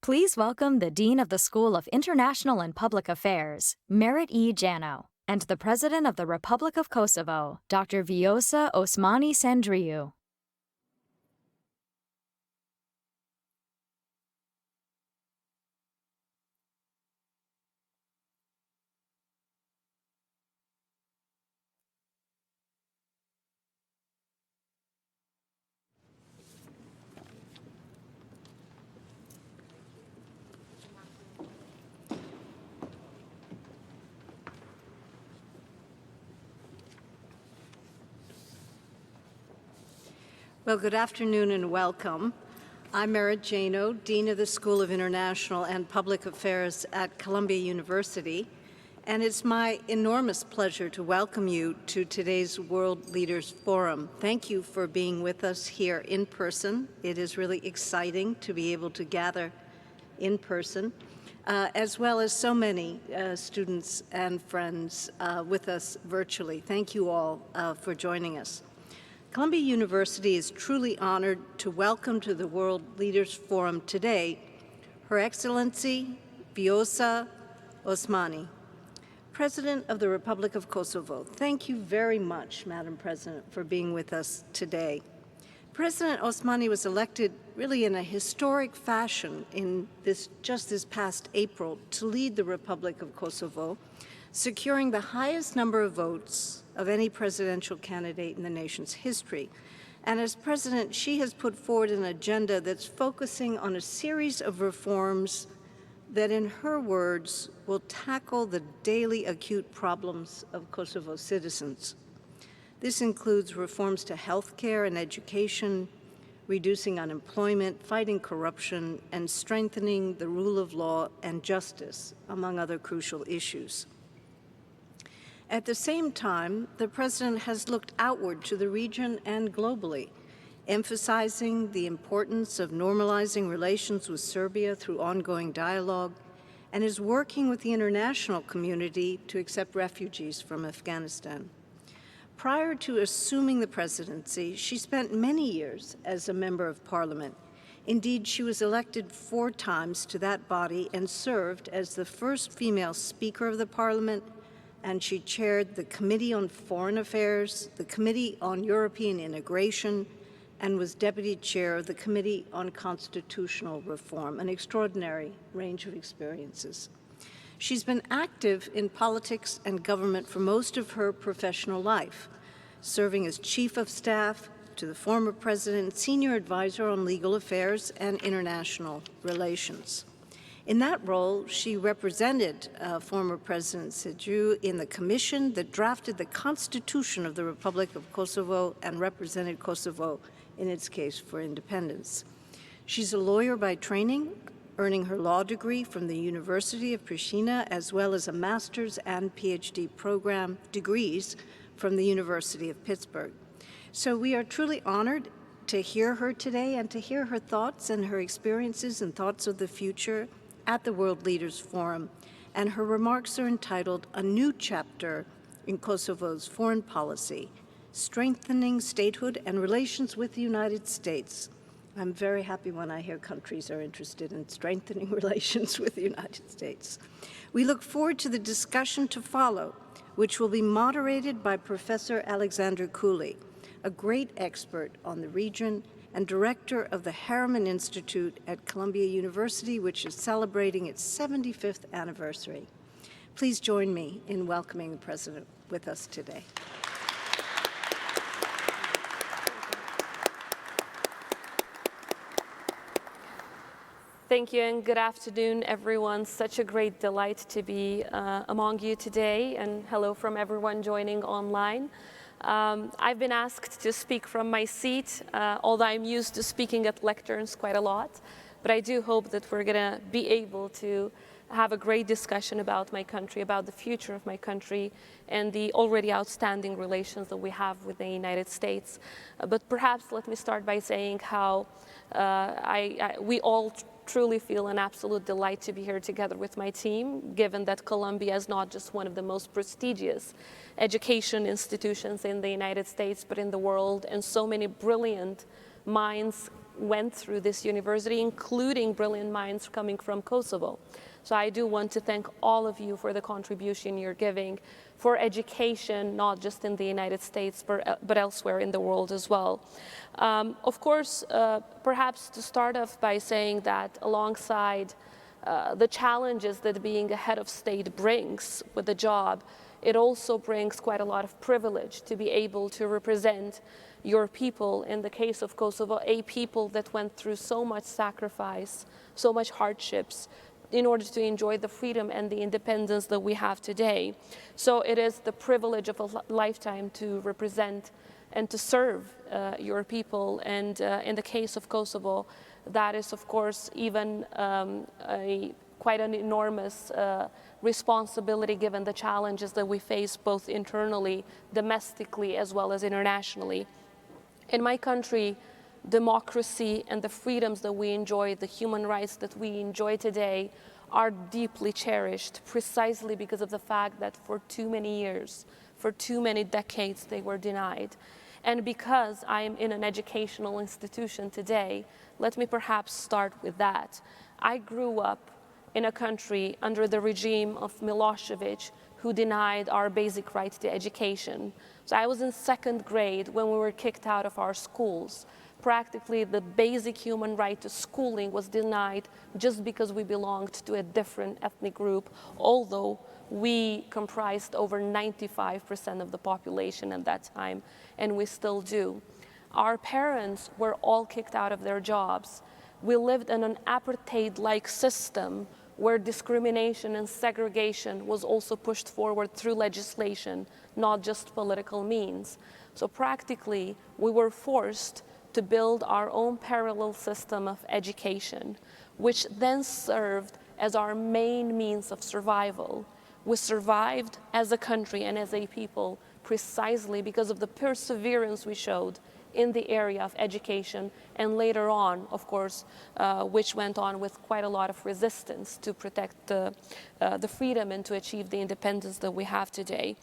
Please welcome the Dean of the School of International and Public Affairs, Merit E. Jano, and the President of the Republic of Kosovo, Dr. Vjosa Osmani Sandriu. Well, good afternoon and welcome. I'm Merit Jano, Dean of the School of International and Public Affairs at Columbia University, and it's my enormous pleasure to welcome you to today's World Leaders Forum. Thank you for being with us here in person. It is really exciting to be able to gather in person, as well as so many students and friends with us virtually. Thank you all for joining us. Columbia University is truly honored to welcome to the World Leaders Forum today Her Excellency Vjosa Osmani, President of the Republic of Kosovo. Thank you very much, Madam President, for being with us today. President Osmani was elected really in a historic fashion in just this past April to lead the Republic of Kosovo, securing the highest number of votes of any presidential candidate in the nation's history. And as president, she has put forward an agenda that's focusing on a series of reforms that, in her words, will tackle the daily acute problems of Kosovo citizens. This includes reforms to health care and education, reducing unemployment, fighting corruption, and strengthening the rule of law and justice, among other crucial issues. At the same time, the President has looked outward to the region and globally, emphasizing the importance of normalizing relations with Serbia through ongoing dialogue, and is working with the international community to accept refugees from Afghanistan. Prior to assuming the presidency, she spent many years as a member of Parliament. Indeed, she was elected 4 times to that body and served as the first female Speaker of the Parliament, and she chaired the Committee on Foreign Affairs, the Committee on European Integration, and was Deputy Chair of the Committee on Constitutional Reform, an extraordinary range of experiences. She's been active in politics and government for most of her professional life, serving as Chief of Staff to the former President, Senior Advisor on Legal Affairs and International Relations. In that role, she represented former President Sandriu in the commission that drafted the Constitution of the Republic of Kosovo and represented Kosovo in its case for independence. She's a lawyer by training, earning her law degree from the University of Pristina, as well as a master's and PhD program degrees from the University of Pittsburgh. So we are truly honored to hear her today and to hear her thoughts and her experiences and thoughts of the future at the World Leaders Forum, and her remarks are entitled A New Chapter in Kosovo's Foreign Policy, Strengthening Statehood and Relations with the United States. I'm very happy when I hear countries are interested in strengthening relations with the United States. We look forward to the discussion to follow, which will be moderated by Professor Alexander Cooley, a great expert on the region and director of the Harriman Institute at Columbia University, which is celebrating its 75th anniversary. Please join me in welcoming the President with us today. Thank you and good afternoon, everyone. Such a great delight to be among you today, and hello from everyone joining online. I've been asked to speak from my seat, although I'm used to speaking at lecterns quite a lot, but I do hope that we're going to be able to have a great discussion about my country, about the future of my country, and the already outstanding relations that we have with the United States. But perhaps let me start by saying how we all truly feel an absolute delight to be here together with my team, given that Columbia is not just one of the most prestigious education institutions in the United States, but in the world, and so many brilliant minds went through this university, including brilliant minds coming from Kosovo. So I do want to thank all of you for the contribution you're giving for education, not just in the United States, but elsewhere in the world as well. Of course, perhaps to start off by saying that alongside the challenges that being a head of state brings with the job, it also brings quite a lot of privilege to be able to represent your people, in the case of Kosovo, a people that went through so much sacrifice, so much hardships, in order to enjoy the freedom and the independence that we have today. So it is the privilege of a lifetime to represent and to serve your people. And in the case of Kosovo, that is, of course, even quite an enormous responsibility given the challenges that we face both internally, domestically, as well as internationally. In my country, democracy and the freedoms that we enjoy, the human rights that we enjoy today, are deeply cherished precisely because of the fact that for too many years, for too many decades, they were denied. And because I am in an educational institution today, let me perhaps start with that. I grew up in a country under the regime of Milosevic, who denied our basic right to education. So I was in second grade when we were kicked out of our schools. Practically the basic human right to schooling was denied just because we belonged to a different ethnic group, although we comprised over 95% of the population at that time, and we still do. Our parents were all kicked out of their jobs. We lived in an apartheid-like system where discrimination and segregation was also pushed forward through legislation, not just political means. So practically, we were forced to build our own parallel system of education, which then served as our main means of survival. We survived as a country and as a people precisely because of the perseverance we showed in the area of education, and later on, of course, which went on with quite a lot of resistance to protect the freedom and to achieve the independence that we have today.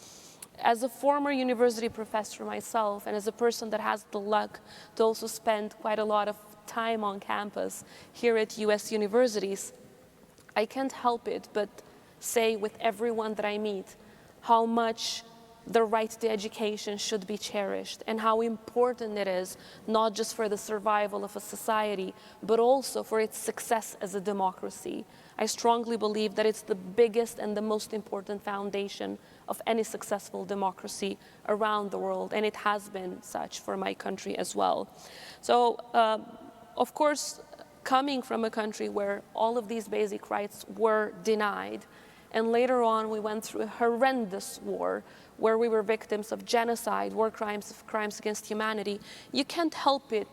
As a former university professor myself, and as a person that has the luck to also spend quite a lot of time on campus here at US universities, I can't help it but say with everyone that I meet how much the right to education should be cherished and how important it is, not just for the survival of a society, but also for its success as a democracy. I strongly believe that it's the biggest and the most important foundation of any successful democracy around the world, and it has been such for my country as well. So, of course, coming from a country where all of these basic rights were denied, and later on we went through a horrendous war where we were victims of genocide, war crimes, crimes against humanity, you can't help it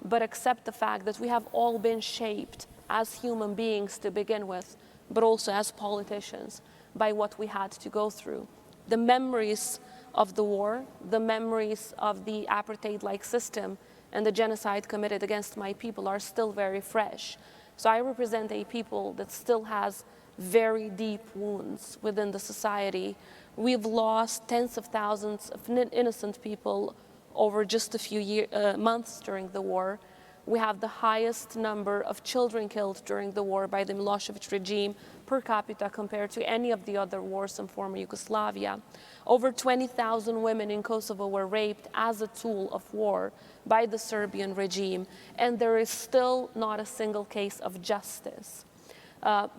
but accept the fact that we have all been shaped as human beings to begin with, but also as politicians by what we had to go through. The memories of the war, the memories of the apartheid-like system and the genocide committed against my people are still very fresh. So I represent a people that still has very deep wounds within the society. We've lost tens of thousands of innocent people over just a few months during the war. We have the highest number of children killed during the war by the Milosevic regime per capita compared to any of the other wars in former Yugoslavia. Over 20,000 women in Kosovo were raped as a tool of war by the Serbian regime, and there is still not a single case of justice.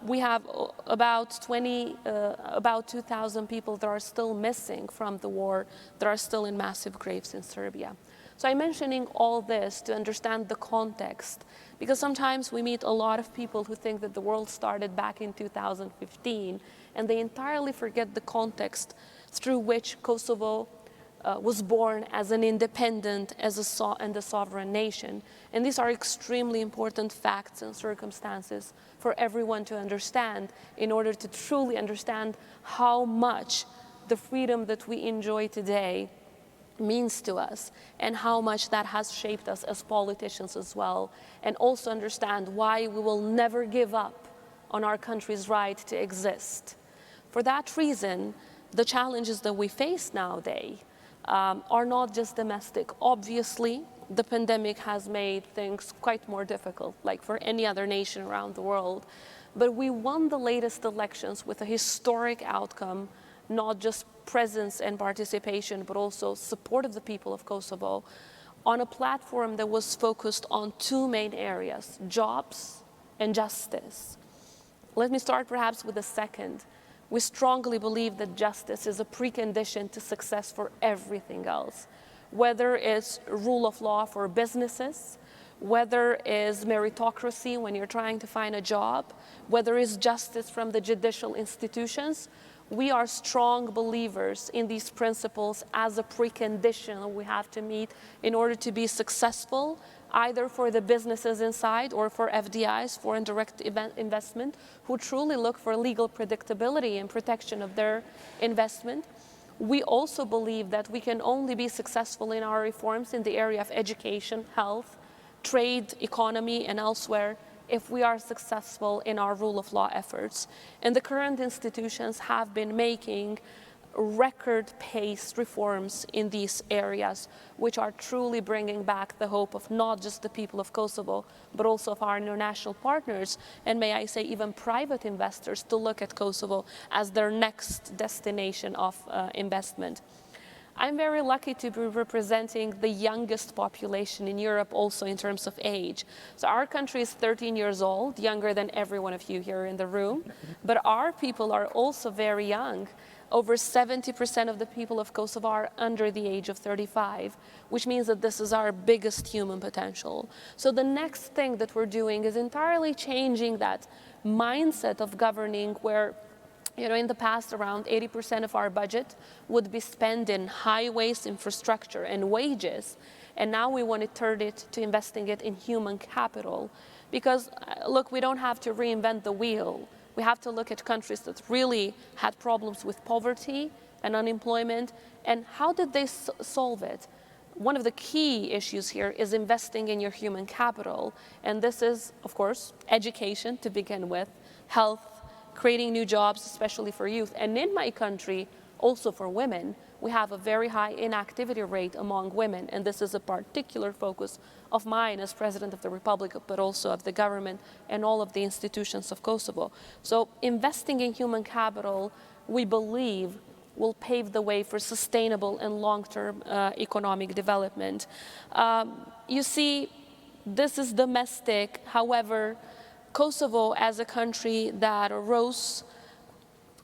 We have about 2,000 people that are still missing from the war, that are still in massive graves in Serbia. So I'm mentioning all this to understand the context, because sometimes we meet a lot of people who think that the world started back in 2015, and they entirely forget the context through which Kosovo was born as an independent and a sovereign nation. And these are extremely important facts and circumstances for everyone to understand in order to truly understand how much the freedom that we enjoy today means to us and how much that has shaped us as politicians as well, and also understand why we will never give up on our country's right to exist. For that reason, the challenges that we face nowadays are not just domestic. Obviously, the pandemic has made things quite more difficult, like for any other nation around the world. But we won the latest elections with a historic outcome, not just presence and participation, but also support of the people of Kosovo, on a platform that was focused on two main areas: jobs and justice. Let me start perhaps with the second. We strongly believe that justice is a precondition to success for everything else, whether it's rule of law for businesses, whether it's meritocracy when you're trying to find a job, whether it's justice from the judicial institutions. We are strong believers in these principles as a precondition we have to meet in order to be successful, either for the businesses inside or for FDIs, foreign direct investment, who truly look for legal predictability and protection of their investment. We also believe that we can only be successful in our reforms in the area of education, health, trade, economy, and elsewhere if we are successful in our rule of law efforts. And the current institutions have been making record-paced reforms in these areas, which are truly bringing back the hope of not just the people of Kosovo, but also of our international partners, and may I say even private investors, to look at Kosovo as their next destination of investment. I'm very lucky to be representing the youngest population in Europe also in terms of age. So our country is 13 years old, younger than every one of you here in the room, but our people are also very young. Over 70% of the people of Kosovo are under the age of 35, which means that this is our biggest human potential. So the next thing that we're doing is entirely changing that mindset of governing where, you know, in the past, around 80% of our budget would be spent in highways, infrastructure, and wages. And now we want to turn it to investing it in human capital. Because, look, we don't have to reinvent the wheel. We have to look at countries that really had problems with poverty and unemployment, and how did they solve it? One of the key issues here is investing in your human capital, and this is, of course, education to begin with, health, creating new jobs, especially for youth. And in my country, also for women, we have a very high inactivity rate among women, and this is a particular focus of mine as President of the Republic, but also of the government and all of the institutions of Kosovo. So investing in human capital, we believe, will pave the way for sustainable and long-term economic development. You see, this is domestic. However, Kosovo, as a country that arose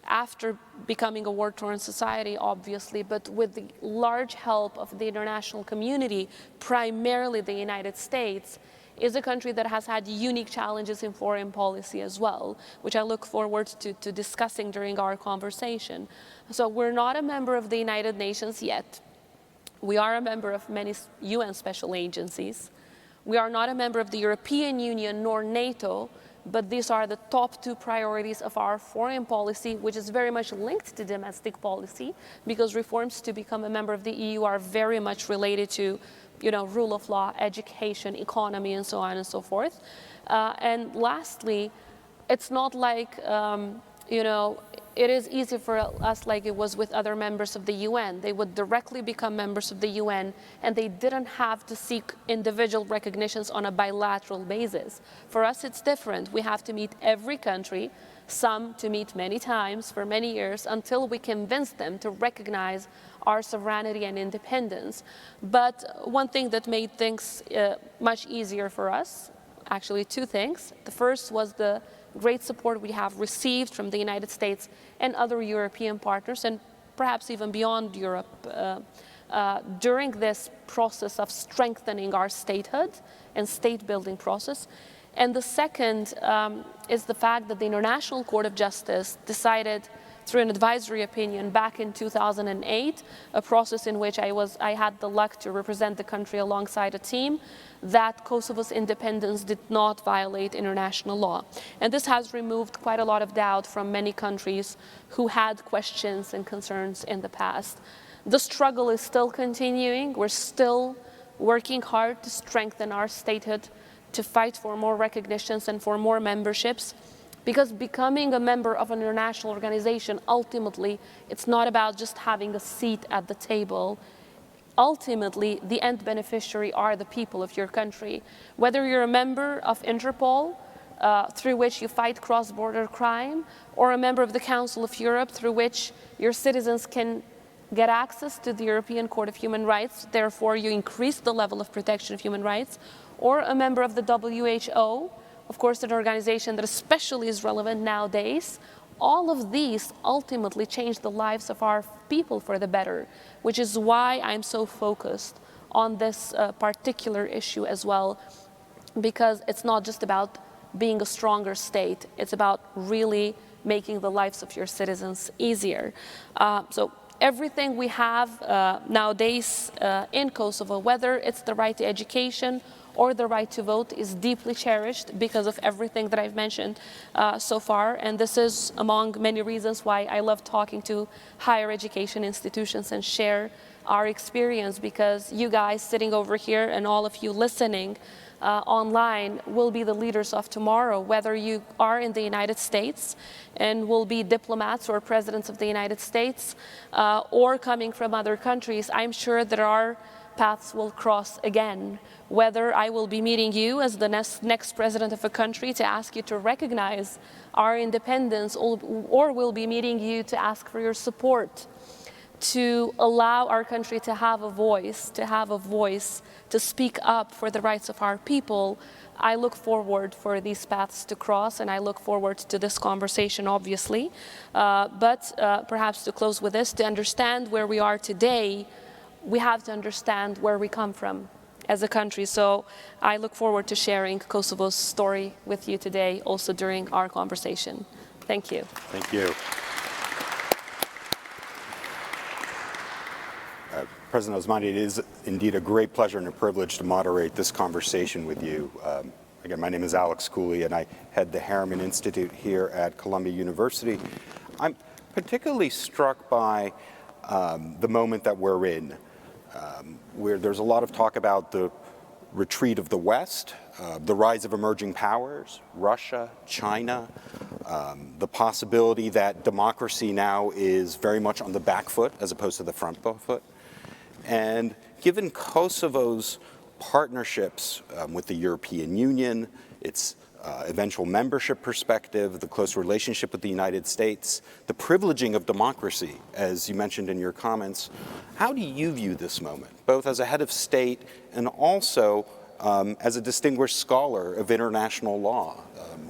after becoming a war-torn society, obviously, but with the large help of the international community, primarily the United States, is a country that has had unique challenges in foreign policy as well, which I look forward to discussing during our conversation. So we're not a member of the United Nations yet. We are a member of many UN special agencies. We are not a member of the European Union nor NATO, but these are the top two priorities of our foreign policy, which is very much linked to domestic policy, because reforms to become a member of the EU are very much related to, you know, rule of law, education, economy, and so on and so forth. And lastly, it's not like, you know, it is easy for us like it was with other members of the UN. They would directly become members of the UN, and they didn't have to seek individual recognitions on a bilateral basis. For us, it's different. We have to meet every country, some to meet many times for many years, until we convince them to recognize our sovereignty and independence. But one thing that made things much easier for us, actually two things. The first was the great support we have received from the United States and other European partners, and perhaps even beyond Europe, during this process of strengthening our statehood and state-building process. And the second is the fact that the International Court of Justice decided, through an advisory opinion back in 2008, a process in which I had the luck to represent the country alongside a team, that Kosovo's independence did not violate international law. And this has removed quite a lot of doubt from many countries who had questions and concerns in the past. The struggle is still continuing. We're still working hard to strengthen our statehood, to fight for more recognitions and for more memberships. Because becoming a member of an international organization, ultimately, it's not about just having a seat at the table. ultimately the end beneficiary are the people of your country. Whether you're a member of Interpol, through which you fight cross-border crime, or a member of the Council of Europe, through which your citizens can get access to the European Court of Human Rights, therefore you increase the level of protection of human rights, or a member of the WHO, of course an organization that especially is relevant nowadays. All of these ultimately change the lives of our people for the better, which is why I'm so focused on this particular issue as well, because it's not just about being a stronger state, it's about really making the lives of your citizens easier. So everything we have nowadays in Kosovo, whether it's the right to education or the right to vote, is deeply cherished because of everything that I've mentioned so far. And this is among many reasons why I love talking to higher education institutions and share our experience, because you guys sitting over here and all of you listening online will be the leaders of tomorrow, whether you are in the United States and will be diplomats or presidents of the United States or coming from other countries. I'm sure that our paths will cross again, whether I will be meeting you as the next president of a country to ask you to recognize our independence, or will be meeting you to ask for your support, to allow our country to have a voice, to speak up for the rights of our people. I look forward for these paths to cross, and I look forward to this conversation, obviously. But perhaps to close with this, to understand where we are today, we have to understand where we come from as a country. So I look forward to sharing Kosovo's story with you today, also during our conversation. Thank you. Thank you. President Osmani, it is indeed a great pleasure and a privilege to moderate this conversation with you. Again, my name is Alex Cooley, and I head the Harriman Institute here at Columbia University. I'm particularly struck by the moment that we're in, where there's a lot of talk about the retreat of the West, the rise of emerging powers, Russia, China, the possibility that democracy now is very much on the back foot as opposed to the front foot. And given Kosovo's partnerships with the European Union, its eventual membership perspective, the close relationship with the United States, the privileging of democracy, as you mentioned in your comments, how do you view this moment, both as a head of state and also as a distinguished scholar of international law?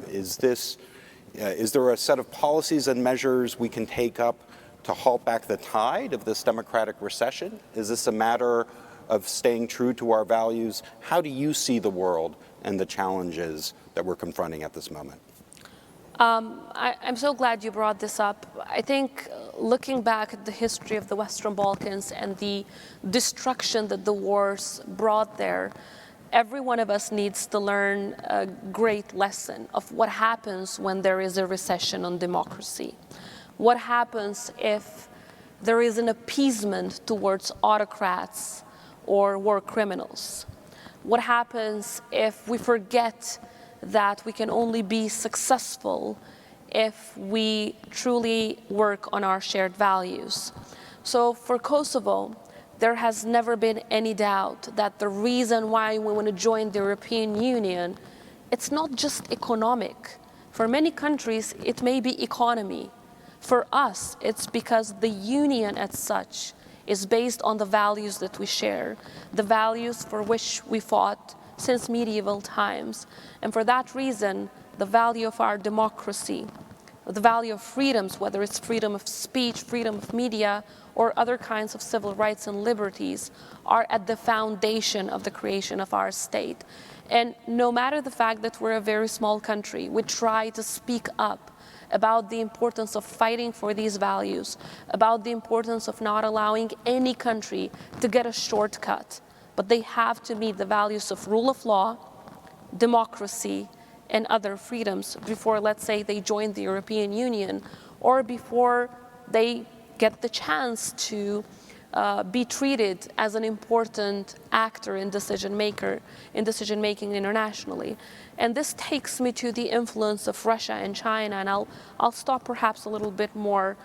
Is there a set of policies and measures we can take up to halt back the tide of this democratic recession? Is this a matter of staying true to our values? How do you see the world and the challenges that we're confronting at this moment? I'm so glad you brought this up. I think looking back at the history of the Western Balkans and the destruction that the wars brought there, every one of us needs to learn a great lesson of what happens when there is a recession on democracy. What happens if there is an appeasement towards autocrats or war criminals? What happens if we forget that we can only be successful if we truly work on our shared values? So for Kosovo, there has never been any doubt that the reason why we want to join the European Union, it's not just economic. For many countries, it may be economy. For us, it's because the union as such is based on the values that we share, the values for which we fought since medieval times. And for that reason, the value of our democracy, the value of freedoms, whether it's freedom of speech, freedom of media, or other kinds of civil rights and liberties, are at the foundation of the creation of our state. And no matter the fact that we're a very small country, we try to speak up about the importance of fighting for these values, about the importance of not allowing any country to get a shortcut. But they have to meet the values of rule of law, democracy, and other freedoms before, let's say, they join the European Union, or before they get the chance to be treated as an important actor in decision-making internationally. And this takes me to the influence of Russia and China, and I'll stop perhaps a little bit more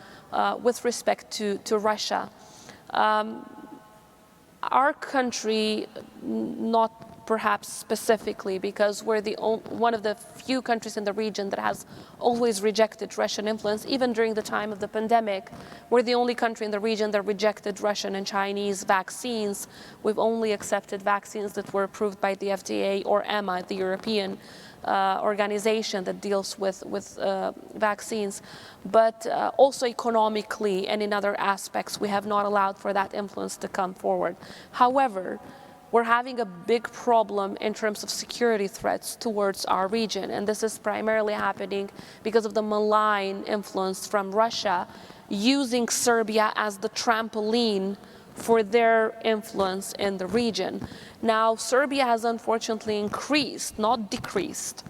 with respect to Russia. our country, not perhaps specifically, because we're one of the few countries in the region that has always rejected Russian influence. Even during the time of the pandemic, we're the only country in the region that rejected Russian and Chinese vaccines. We've only accepted vaccines that were approved by the FDA or EMA, the European organization that deals with vaccines. But also economically and in other aspects, we have not allowed for that influence to come forward. However, we're having a big problem in terms of security threats towards our region. And this is primarily happening because of the malign influence from Russia using Serbia as the trampoline for their influence in the region. Now, Serbia has unfortunately increased, not decreased,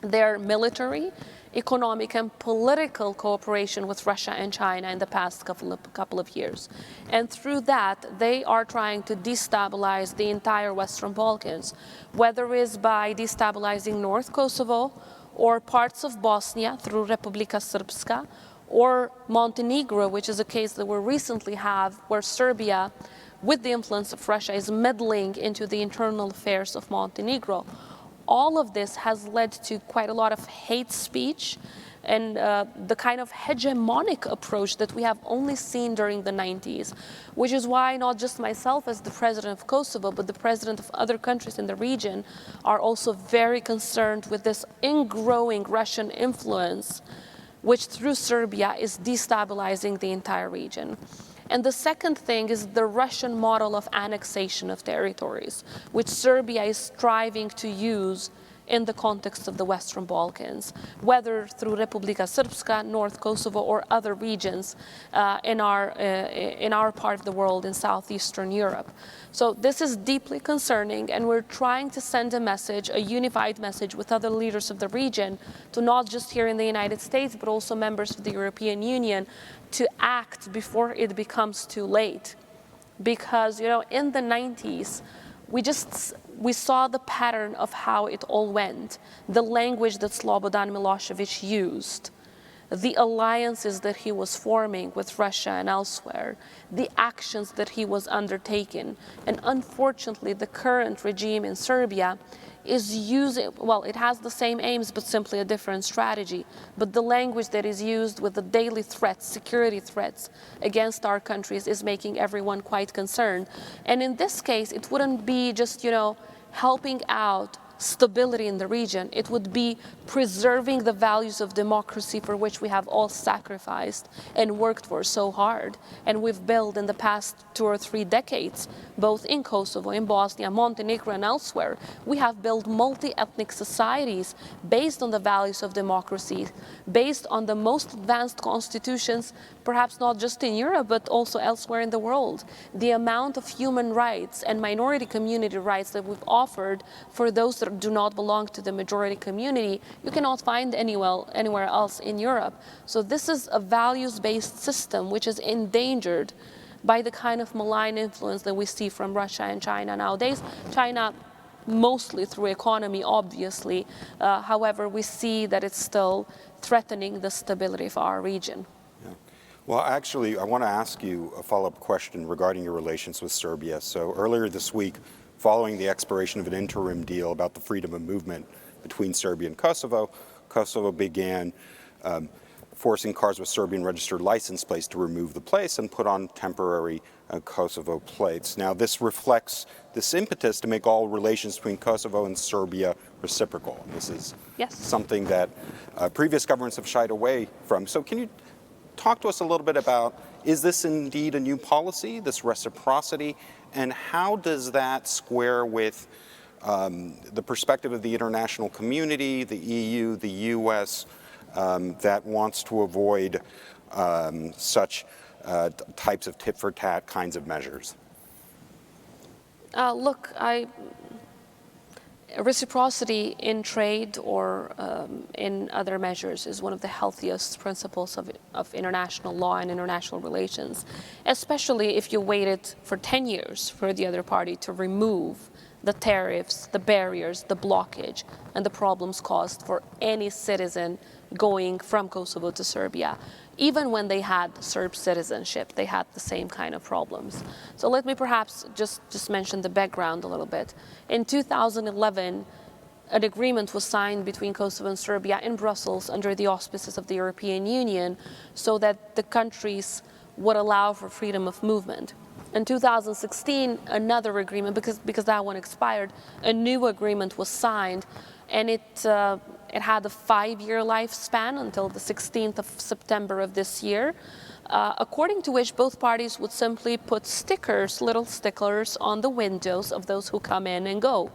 their military, economic and political cooperation with Russia and China in the past couple of years. And through that, they are trying to destabilize the entire Western Balkans, whether it is by destabilizing North Kosovo or parts of Bosnia through Republika Srpska, or Montenegro, which is a case that we recently have where Serbia, with the influence of Russia, is meddling into the internal affairs of Montenegro. All of this has led to quite a lot of hate speech and the kind of hegemonic approach that we have only seen during the 90s, which is why not just myself as the president of Kosovo, but the president of other countries in the region are also very concerned with this ingrowing Russian influence, which through Serbia is destabilizing the entire region. And the second thing is the Russian model of annexation of territories, which Serbia is striving to use in the context of the Western Balkans, whether through Republika Srpska, North Kosovo, or other regions in our part of the world in southeastern Europe. So this is deeply concerning, and we're trying to send a message, a unified message with other leaders of the region, to not just here in the United States, but also members of the European Union, to act before it becomes too late. Because, you know, in the 90s, we saw the pattern of how it all went, the language that Slobodan Milosevic used, the alliances that he was forming with Russia and elsewhere, the actions that he was undertaking. And unfortunately, the current regime in Serbia is using, well, it has the same aims, but simply a different strategy. But the language that is used with the daily threats, security threats against our countries is making everyone quite concerned. And in this case, it wouldn't be just, you know, helping out stability in the region. It would be preserving the values of democracy for which we have all sacrificed and worked for so hard. And we've built in the past 2 or 3 decades, both in Kosovo, in Bosnia, Montenegro, and elsewhere. We have built multi-ethnic societies based on the values of democracy, based on the most advanced constitutions, perhaps not just in Europe, but also elsewhere in the world. The amount of human rights and minority community rights that we've offered for those that do not belong to the majority community, you cannot find anywhere else in Europe. So this is a values-based system which is endangered by the kind of malign influence that we see from Russia and China nowadays. China mostly through economy, obviously. However, we see that it's still threatening the stability of our region. Yeah. Well, actually, I want to ask you a follow-up question regarding your relations with Serbia. So earlier this week, following the expiration of an interim deal about the freedom of movement between Serbia and Kosovo, Kosovo began forcing cars with Serbian registered license plates to remove the plates and put on temporary Kosovo plates. Now, this reflects this impetus to make all relations between Kosovo and Serbia reciprocal. This is something that previous governments have shied away from. So can you talk to us a little bit about, is this indeed a new policy, this reciprocity, and how does that square with the perspective of the international community, the EU, the US, that wants to avoid such types of tit-for-tat kinds of measures? Look, reciprocity in trade or in other measures is one of the healthiest principles of international law and international relations, especially if you waited for 10 years for the other party to remove the tariffs, the barriers, the blockage, and the problems caused for any citizen going from Kosovo to Serbia. Even when they had Serb citizenship, they had the same kind of problems. So let me perhaps just mention the background a little bit. In 2011, an agreement was signed between Kosovo and Serbia in Brussels under the auspices of the European Union so that the countries would allow for freedom of movement. In 2016, another agreement, because that one expired, a new agreement was signed, and it had a 5-year lifespan until the 16th of September of this year, according to which both parties would simply put stickers, little stickers, on the windows of those who come in and go,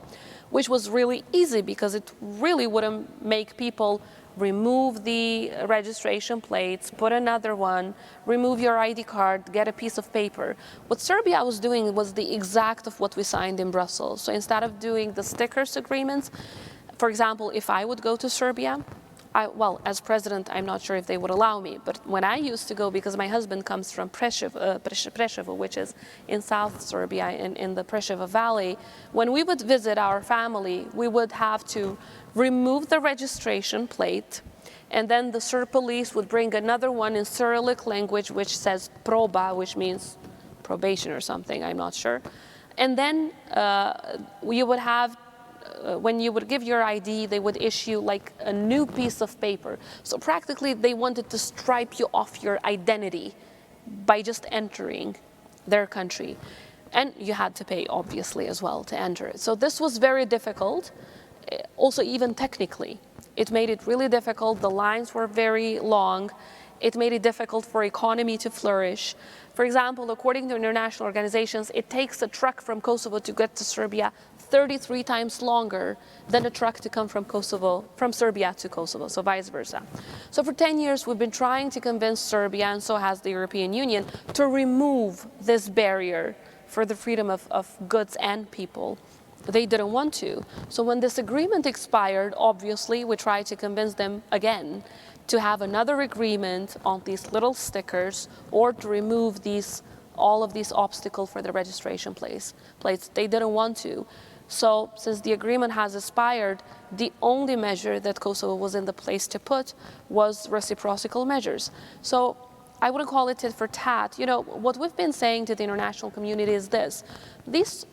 which was really easy because it really wouldn't make people remove the registration plates, put another one, remove your ID card, get a piece of paper. What Serbia was doing was the exact of what we signed in Brussels. So instead of doing the stickers agreements, for example, if I would go to Serbia, well, as president, I'm not sure if they would allow me, but when I used to go, because my husband comes from Preševo, which is in South Serbia, in the Preševo Valley, when we would visit our family, we would have to remove the registration plate, and then the Serb police would bring another one in Cyrillic language, which says proba, which means probation or something, I'm not sure. And then you would have when you would give your ID, they would issue like a new piece of paper. So practically they wanted to stripe you off your identity by just entering their country. And you had to pay, obviously, as well to enter it. So this was very difficult, also even technically. It made it really difficult. The lines were very long. It made it difficult for economy to flourish. For example, according to international organizations, it takes a truck from Kosovo to get to Serbia 33 times longer than a truck to come from Serbia to Kosovo, so vice versa. So for 10 years, we've been trying to convince Serbia, and so has the European Union, to remove this barrier for the freedom of goods and people. They didn't want to. So when this agreement expired, obviously, we tried to convince them again to have another agreement on these little stickers or to remove all of these obstacles for the registration plates. They didn't want to. So since the agreement has expired, the only measure that Kosovo was in the place to put was reciprocal measures. So I wouldn't call it tit for tat. You know, what we've been saying to the international community is this. These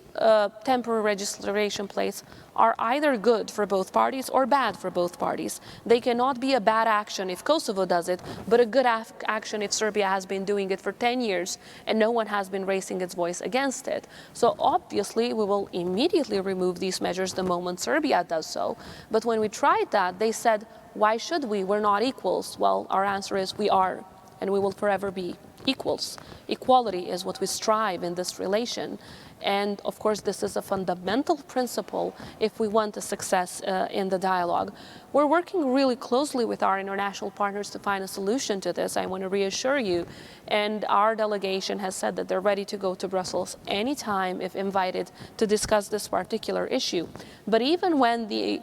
temporary registration plates are either good for both parties or bad for both parties. They cannot be a bad action if Kosovo does it, but a good action if Serbia has been doing it for 10 years and no one has been raising its voice against it. So obviously we will immediately remove these measures the moment Serbia does so. But when we tried that, they said, why should we? We're not equals. Well, our answer is we are, and we will forever be equals. Equality is what we strive in this relation. And of course, this is a fundamental principle if we want a success in the dialogue. We're working really closely with our international partners to find a solution to this, I want to reassure you. And our delegation has said that they're ready to go to Brussels anytime if invited to discuss this particular issue. But even when the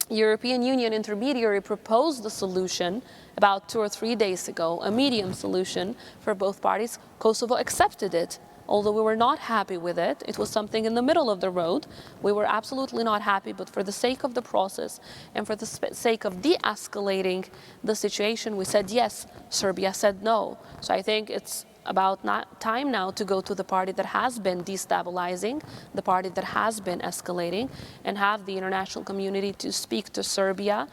European Union intermediary proposed the solution about 2 or 3 days ago, a medium solution for both parties, Kosovo accepted it. Although we were not happy with it, it was something in the middle of the road. We were absolutely not happy, but for the sake of the process and for the sake of de-escalating the situation, we said yes. Serbia said no. So I think it's about time now to go to the party that has been destabilizing, the party that has been escalating, and have the international community to speak to Serbia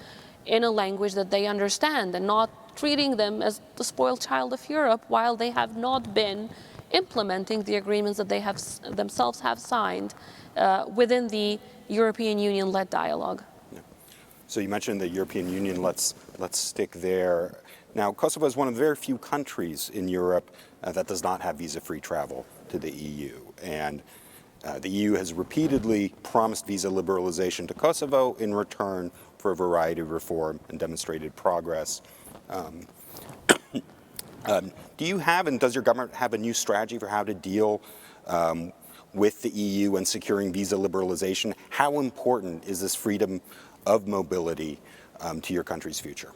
in a language that they understand and not treating them as the spoiled child of Europe while they have not been implementing the agreements that they have themselves have signed within the European Union-led dialogue. Yeah. So you mentioned the European Union. Let's stick there. Now, Kosovo is one of the very few countries in Europe that does not have visa-free travel to the EU. And the EU has repeatedly promised visa liberalization to Kosovo in return for a variety of reform and demonstrated progress. Do you have, and does your government have a new strategy for how to deal with the EU and securing visa liberalization? How important is this freedom of mobility to your country's future?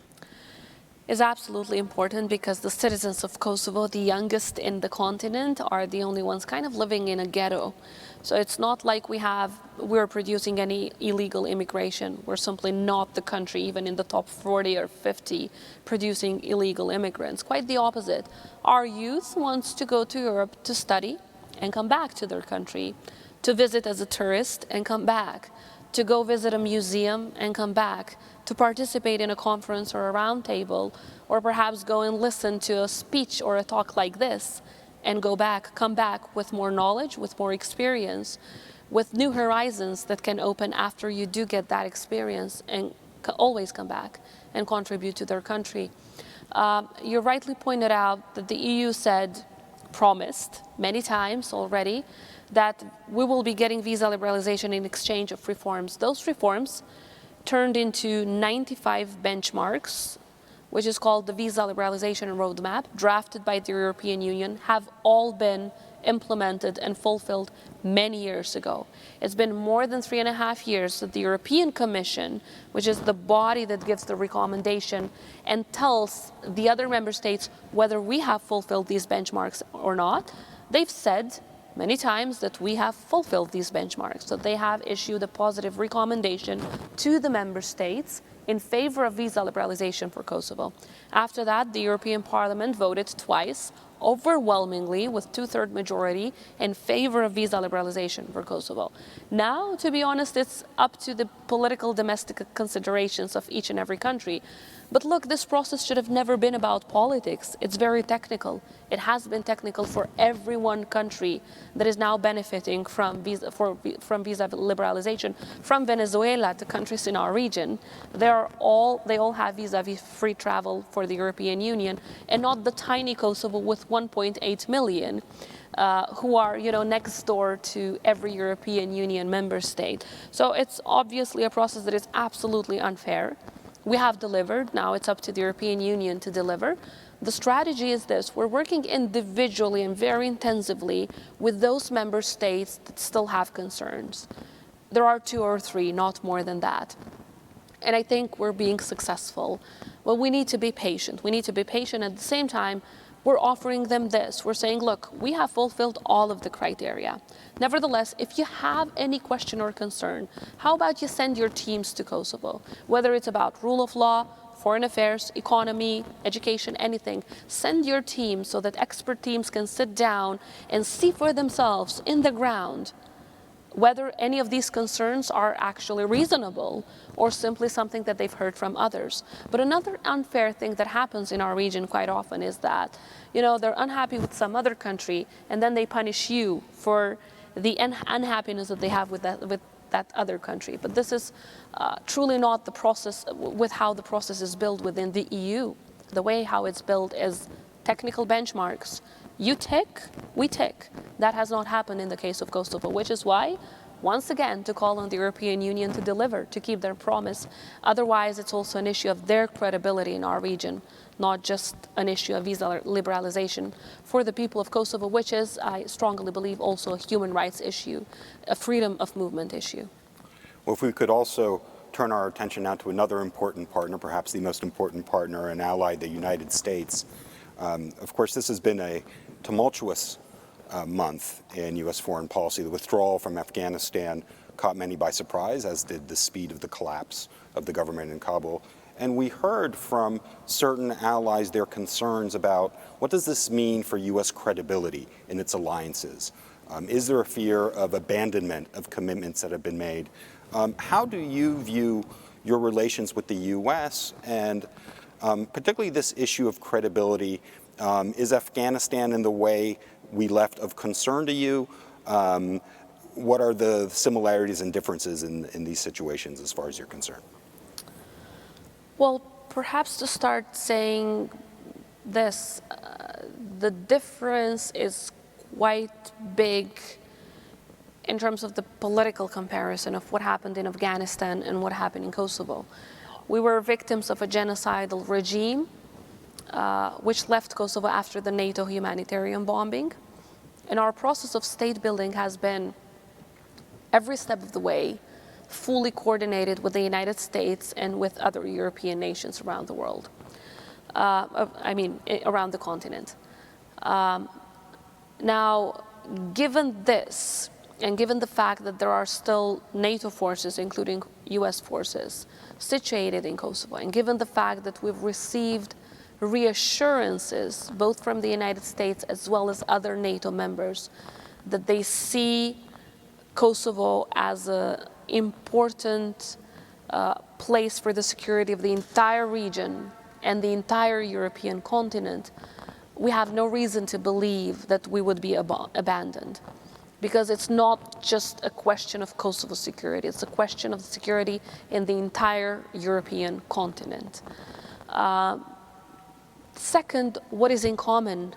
is absolutely important because the citizens of Kosovo, the youngest in the continent, are the only ones kind of living in a ghetto. So it's not like we're producing any illegal immigration. We're simply not the country, even in the top 40 or 50, producing illegal immigrants. Quite the opposite. Our youth wants to go to Europe to study and come back to their country, to visit as a tourist and come back, to go visit a museum and come back, to participate in a conference or a round table, or perhaps go and listen to a speech or a talk like this and come back with more knowledge, with more experience, with new horizons that can open after you do get that experience, and always come back and contribute to their country. You rightly pointed out that the EU promised many times already that we will be getting visa liberalization in exchange of reforms. Those reforms turned into 95 benchmarks, which is called the Visa Liberalization Roadmap, drafted by the European Union, have all been implemented and fulfilled many years ago. It's been more than 3.5 years that the European Commission, which is the body that gives the recommendation and tells the other member states whether we have fulfilled these benchmarks or not, they've said many times that we have fulfilled these benchmarks. So they have issued a positive recommendation to the member states in favor of visa liberalization for Kosovo. After that, the European Parliament voted twice, overwhelmingly with 2/3 majority, in favor of visa liberalization for Kosovo. Now, to be honest, it's up to the political domestic considerations of each and every country. But look, this process should have never been about politics. It's very technical. It has been technical for every one country that is now benefiting from visa liberalization. From Venezuela to countries in our region, they all have visa-free travel for the European Union, and not the tiny Kosovo with 1.8 million. Who are, next door to every European Union member state. So it's obviously a process that is absolutely unfair. We have delivered. Now it's up to the European Union to deliver. The strategy is this. We're working individually and very intensively with those member states that still have concerns. There are 2 or 3, not more than that. And I think we're being successful. Well, we need to be patient. We need to be patient. At the same time, we're offering them this. We're saying, look, we have fulfilled all of the criteria. Nevertheless, if you have any question or concern, how about you send your teams to Kosovo? Whether it's about rule of law, foreign affairs, economy, education, anything, send your team so that expert teams can sit down and see for themselves in the ground whether any of these concerns are actually reasonable or simply something that they've heard from others. But another unfair thing that happens in our region quite often is that, they're unhappy with some other country and then they punish you for the unhappiness that they have with that other country. But this is truly not the process with how the process is built within the EU. The way how it's built is technical benchmarks. You tick, we tick. That has not happened in the case of Kosovo, which is why, once again, to call on the European Union to deliver, to keep their promise. Otherwise, it's also an issue of their credibility in our region, not just an issue of visa liberalization for the people of Kosovo, which is, I strongly believe, also a human rights issue, a freedom of movement issue. Well, if we could also turn our attention now to another important partner, perhaps the most important partner and ally, the United States. Of course, this has been a tumultuous month in U.S. foreign policy. The withdrawal from Afghanistan caught many by surprise, as did the speed of the collapse of the government in Kabul. And we heard from certain allies their concerns about what does this mean for U.S. credibility in its alliances? Is there a fear of abandonment of commitments that have been made? How do you view your relations with the U.S. and particularly this issue of credibility? Is Afghanistan in the way we left of concern to you? What are the similarities and differences in these situations as far as you're concerned? Well, perhaps to start saying this, the difference is quite big in terms of the political comparison of what happened in Afghanistan and what happened in Kosovo. We were victims of a genocidal regime which left Kosovo after the NATO humanitarian bombing. And our process of state building has been, every step of the way, fully coordinated with the United States and with other European nations around the world. around the continent. Now, given this, and given the fact that there are still NATO forces, including US forces, situated in Kosovo, and given the fact that we've received reassurances, both from the United States as well as other NATO members, that they see Kosovo as an important place for the security of the entire region and the entire European continent, we have no reason to believe that we would be abandoned. Because it's not just a question of Kosovo security, it's a question of security in the entire European continent. Second, what is in common?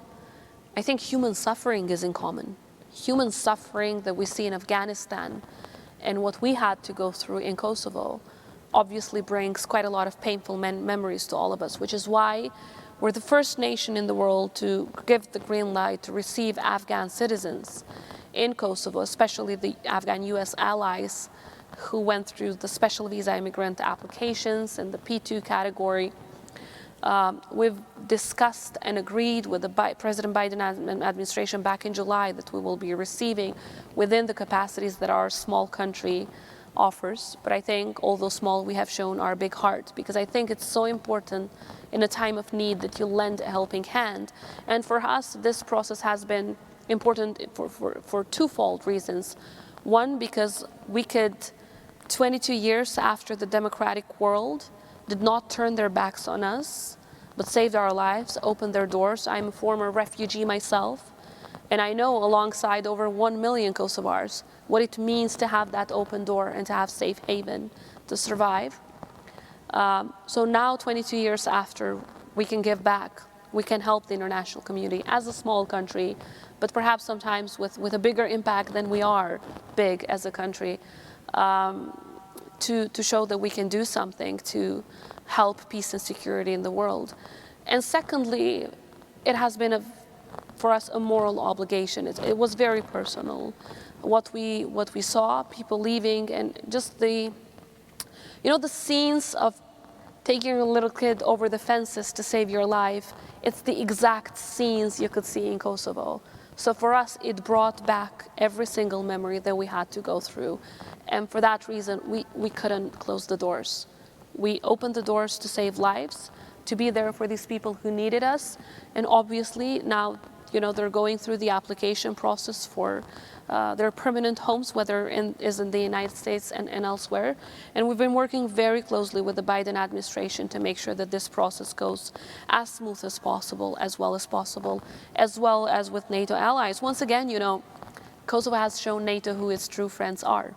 I think human suffering is in common. Human suffering that we see in Afghanistan and what we had to go through in Kosovo obviously brings quite a lot of painful memories to all of us, which is why we're the first nation in the world to give the green light to receive Afghan citizens in Kosovo, especially the Afghan US allies who went through the special visa immigrant applications in the P2 category. We've discussed and agreed with the President Biden administration back in July that we will be receiving within the capacities that our small country offers. But I think, although small, we have shown our big heart, because I think it's so important in a time of need that you lend a helping hand. And for us, this process has been important for twofold reasons. One, because we could, 22 years after the democratic world did not turn their backs on us, but saved our lives, opened their doors. I'm a former refugee myself, and I know, alongside over 1 million Kosovars, what it means to have that open door and to have safe haven to survive. So now, 22 years after, we can give back. We can help the international community as a small country, but perhaps sometimes with a bigger impact than we are big as a country, to show that we can do something to help peace and security in the world. And secondly, it has been for us a moral obligation. It was very personal. What we saw, people leaving, and just the scenes of taking a little kid over the fences to save your life, it's the exact scenes you could see in Kosovo. So for us, it brought back every single memory that we had to go through. And for that reason, we couldn't close the doors. We opened the doors to save lives, to be there for these people who needed us. And obviously now, they're going through the application process for their permanent homes, whether in the United States and elsewhere. And we've been working very closely with the Biden administration to make sure that this process goes as smooth as possible, as well as with NATO allies. Once again, Kosovo has shown NATO who its true friends are.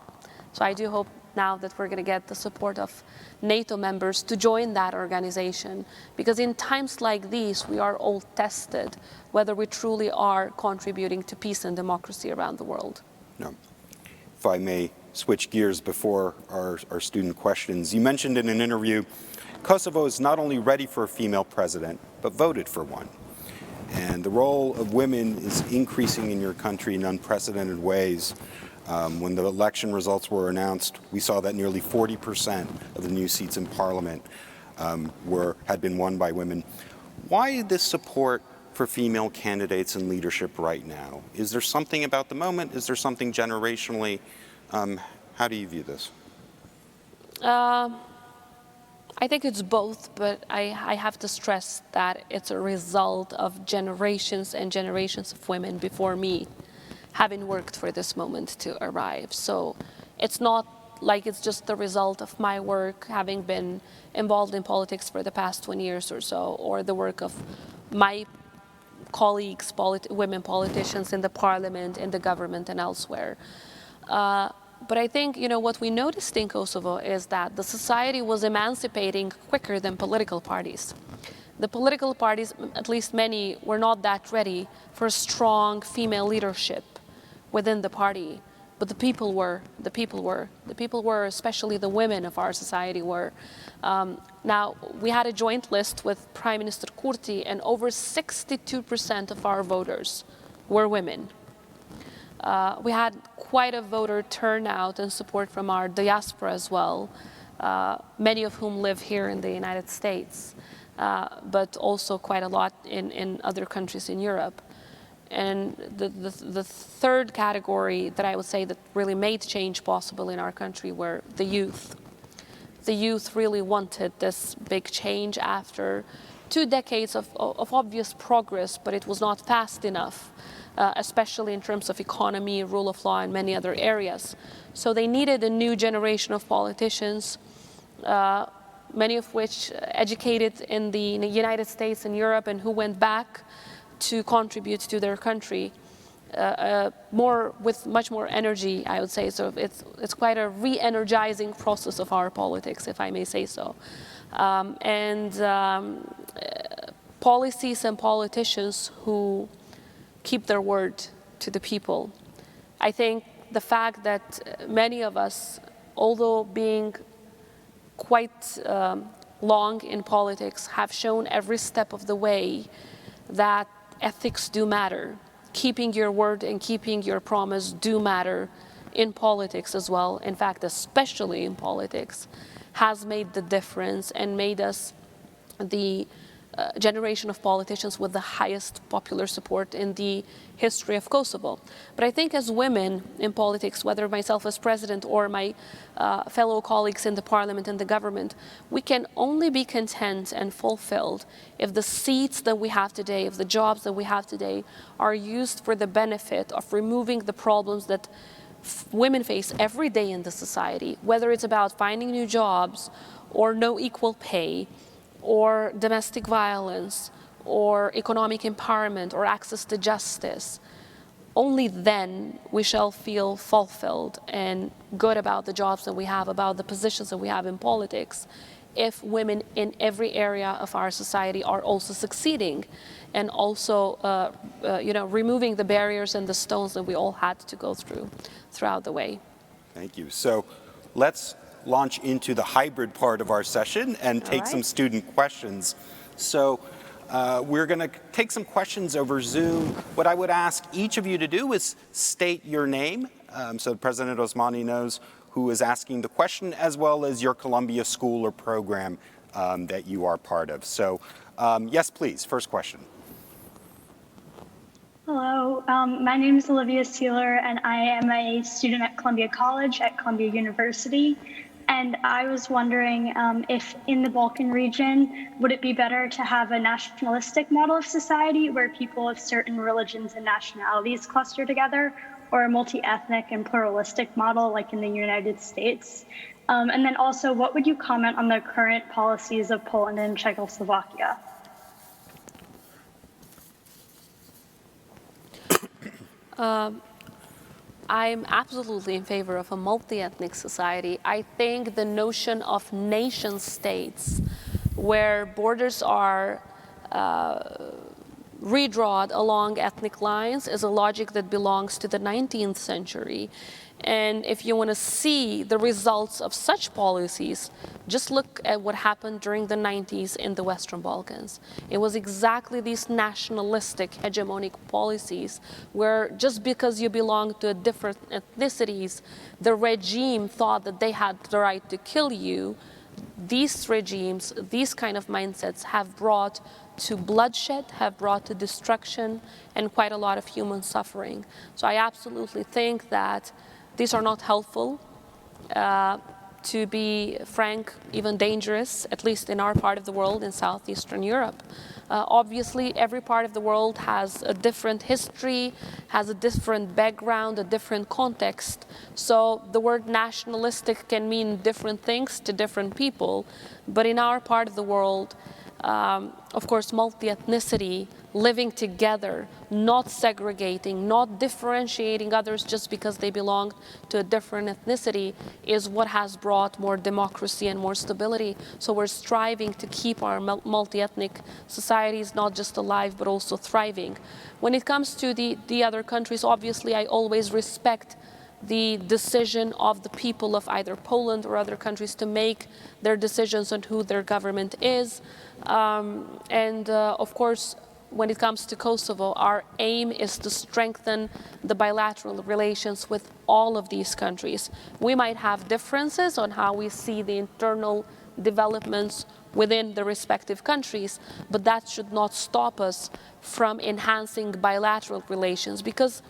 So I do hope now that we're going to get the support of NATO members to join that organization, because in times like these, we are all tested whether we truly are contributing to peace and democracy around the world. No. If I may switch gears before our student questions, you mentioned in an interview, Kosovo is not only ready for a female president, but voted for one. And the role of women is increasing in your country in unprecedented ways. When the election results were announced, we saw that nearly 40% of the new seats in parliament had been won by women. Why this support for female candidates in leadership right now? Is there something about the moment? Is there something generationally? How do you view this? I think it's both, but I have to stress that it's a result of generations and generations of women before me having worked for this moment to arrive. So it's not like it's just the result of my work, having been involved in politics for the past 20 years or so, or the work of my colleagues, women politicians in the parliament, in the government, and elsewhere. But I think, what we noticed in Kosovo is that the society was emancipating quicker than political parties. The political parties, at least many, were not that ready for strong female leadership within the party. But the people were, especially the women of our society were. Now, we had a joint list with Prime Minister Kurti, and over 62% of our voters were women. We had quite a voter turnout and support from our diaspora as well, many of whom live here in the United States. but also quite a lot in other countries in Europe. And the third category that I would say that really made change possible in our country were the youth. The youth really wanted this big change after 2 decades of obvious progress, but it was not fast enough, especially in terms of economy, rule of law, and many other areas. So they needed a new generation of politicians, many of which educated in the United States and Europe and who went back to contribute to their country with much more energy, I would say. So it's quite a re-energizing process of our politics, if I may say so. Policies and politicians who keep their word to the people. I think the fact that many of us, although being quite long in politics, have shown every step of the way that ethics do matter. Keeping your word and keeping your promise do matter in politics as well. In fact, especially in politics, has made the difference and made us the generation of politicians with the highest popular support in the history of Kosovo. But I think as women in politics, whether myself as president or my fellow colleagues in the parliament and the government, we can only be content and fulfilled if the seats that we have today, if the jobs that we have today are used for the benefit of removing the problems that women face every day in the society, whether it's about finding new jobs or no equal pay, or domestic violence, or economic empowerment, or access to justice. Only then we shall feel fulfilled and good about the jobs that we have, about the positions that we have in politics, if women in every area of our society are also succeeding and also removing the barriers and the stones that we all had to go through throughout the way. Thank you. So let's launch into the hybrid part of our session and take some student questions. So we're going to take some questions over Zoom. What I would ask each of you to do is state your name so President Osmani knows who is asking the question, as well as your Columbia school or program that you are part of. So yes, please, first question. Hello, my name is Olivia Sealer, and I am a student at Columbia College at Columbia University. And I was wondering if in the Balkan region, would it be better to have a nationalistic model of society where people of certain religions and nationalities cluster together, or a multi-ethnic and pluralistic model like in the United States? And then also, what would you comment on the current policies of Poland and Czechoslovakia? I'm absolutely in favor of a multi-ethnic society. I think the notion of nation states where borders are redrawn along ethnic lines is a logic that belongs to the 19th century. And if you want to see the results of such policies, just look at what happened during the 90s in the Western Balkans. It was exactly these nationalistic hegemonic policies where just because you belong to different ethnicities, the regime thought that they had the right to kill you. These regimes, these kind of mindsets have brought to bloodshed, have brought to destruction and quite a lot of human suffering. So I absolutely think that these are not helpful, to be frank, even dangerous, at least in our part of the world, in Southeastern Europe. Obviously, every part of the world has a different history, has a different background, a different context. So the word nationalistic can mean different things to different people. But in our part of the world, of course, multi-ethnicity, living together, not segregating, not differentiating others just because they belong to a different ethnicity is what has brought more democracy and more stability. So we're striving to keep our multi-ethnic societies not just alive, but also thriving. When it comes to the other countries, obviously, I always respect the decision of the people of either Poland or other countries to make their decisions on who their government is. Of course, when it comes to Kosovo, our aim is to strengthen the bilateral relations with all of these countries. We might have differences on how we see the internal developments within the respective countries, but that should not stop us from enhancing bilateral relations, because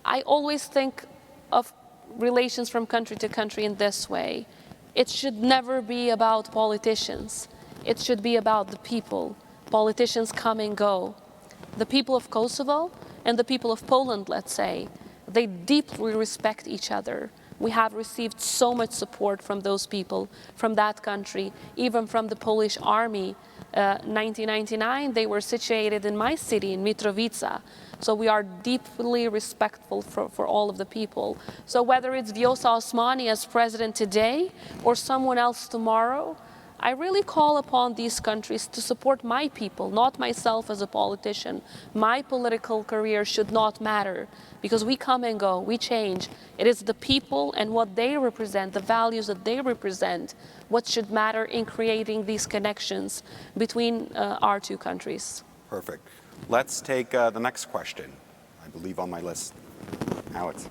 I always think of relations from country to country in this way. It should never be about politicians. It should be about the people. Politicians come and go. The people of Kosovo and the people of Poland, let's say, they deeply respect each other. We have received so much support from those people, from that country, even from the Polish army. 1999, they were situated in my city, in Mitrovica. So we are deeply respectful for all of the people. So whether it's Vjosa Osmani as president today or someone else tomorrow, I really call upon these countries to support my people, not myself as a politician. My political career should not matter, because we come and go, we change. It is the people and what they represent, the values that they represent, what should matter in creating these connections between our two countries. Perfect. Let's take the next question, I believe on my list. Alex.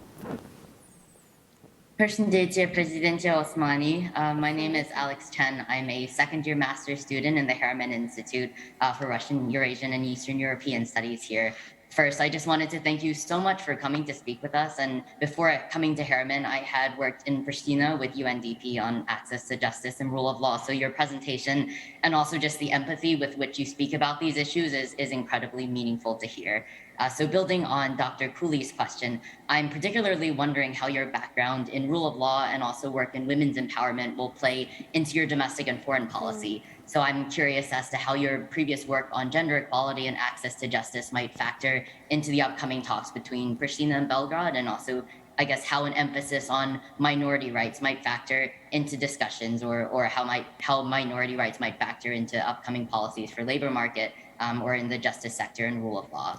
Përshëndetje, Presidente Osmani. My name is Alex Chen. I'm a second-year master's student in the Harriman Institute for Russian, Eurasian, and Eastern European Studies here. First, I just wanted to thank you so much for coming to speak with us. And before coming to Harriman, I had worked in Pristina with UNDP on access to justice and rule of law. So your presentation and also just the empathy with which you speak about these issues is incredibly meaningful to hear. So building on Dr. Cooley's question, I'm particularly wondering how your background in rule of law and also work in women's empowerment will play into your domestic and foreign policy. So I'm curious as to how your previous work on gender equality and access to justice might factor into the upcoming talks between Pristina and Belgrade, and also, I guess, how an emphasis on minority rights might factor into discussions, or how minority rights might factor into upcoming policies for labor market or in the justice sector and rule of law.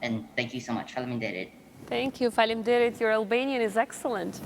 And thank you so much. Faleminderit. Thank you. Faleminderit. Your Albanian is excellent.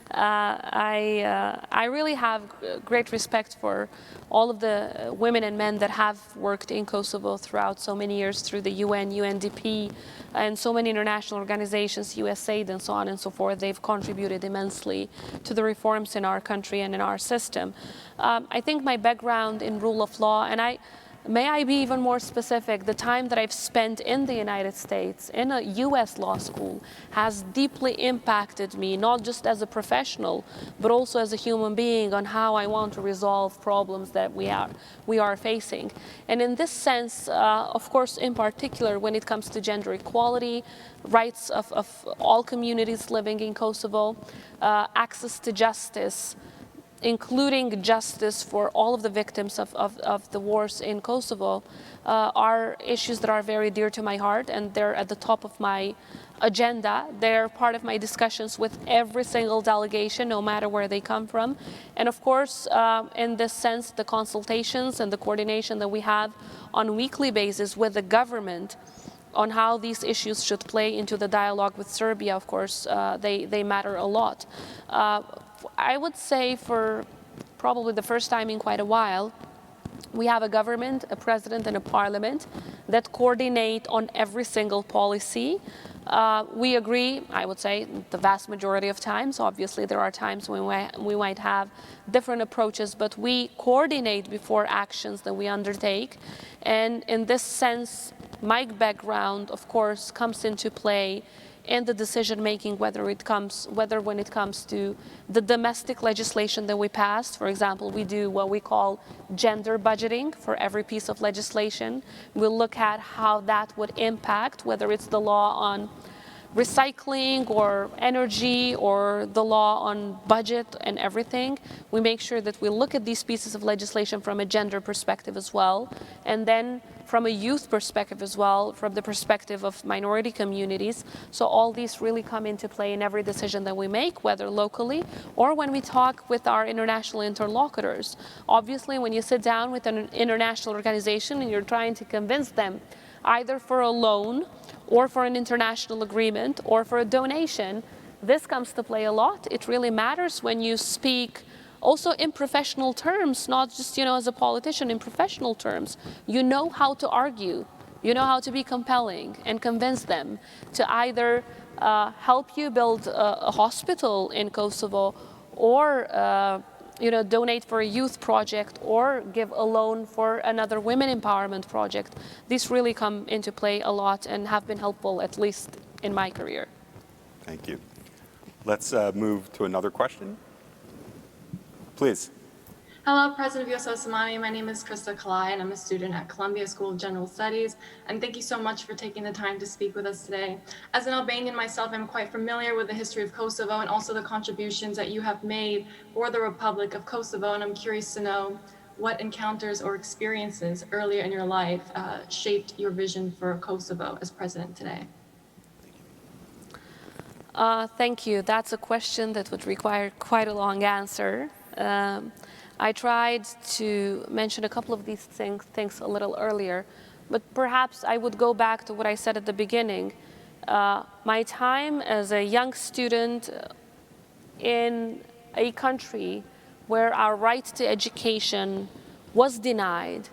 I really have great respect for all of the women and men that have worked in Kosovo throughout so many years through the UN, UNDP, and so many international organizations, USAID, and so on and so forth. They've contributed immensely to the reforms in our country and in our system. I think my background in rule of law, and may I be even more specific, the time that I've spent in the United States, in a US law school, has deeply impacted me, not just as a professional, but also as a human being, on how I want to resolve problems that we are facing. And in this sense, of course, in particular, when it comes to gender equality, rights of all communities living in Kosovo, access to justice, including justice for all of the victims of the wars in Kosovo, are issues that are very dear to my heart, and they're at the top of my agenda. They're part of my discussions with every single delegation, no matter where they come from. And of course, in this sense, the consultations and the coordination that we have on a weekly basis with the government on how these issues should play into the dialogue with Serbia, of course, they matter a lot. I would say for probably the first time in quite a while, we have a government, a president, and a parliament that coordinate on every single policy. We agree, I would say, the vast majority of times. Obviously, there are times when we might have different approaches, but we coordinate before actions that we undertake. And in this sense, my background, of course, comes into play in the decision-making, when it comes to the domestic legislation that we passed. For example, we do what we call gender budgeting for every piece of legislation. We'll look at how that would impact, whether it's the law on recycling or energy or the law on budget and everything. We make sure that we look at these pieces of legislation from a gender perspective as well, and then from a youth perspective as well, from the perspective of minority communities. So all these really come into play in every decision that we make, whether locally or when we talk with our international interlocutors. Obviously, when you sit down with an international organization and you're trying to convince them either for a loan or for an international agreement or for a donation, this comes to play a lot. It really matters when you speak also in professional terms, not just, as a politician, in professional terms. You know how to argue, you know how to be compelling and convince them to either help you build a hospital in Kosovo or donate for a youth project or give a loan for another women empowerment project. These really come into play a lot and have been helpful, at least in my career. Thank you. Let's move to another question. Please. Hello, President Vyosa Osmani. My name is Krista Kalai, and I'm a student at Columbia School of General Studies. And thank you so much for taking the time to speak with us today. As an Albanian myself, I'm quite familiar with the history of Kosovo and also the contributions that you have made for the Republic of Kosovo. And I'm curious to know what encounters or experiences earlier in your life shaped your vision for Kosovo as president today. Thank you. That's a question that would require quite a long answer. I tried to mention a couple of these things a little earlier, but perhaps I would go back to what I said at the beginning. My time as a young student in a country where our right to education was denied,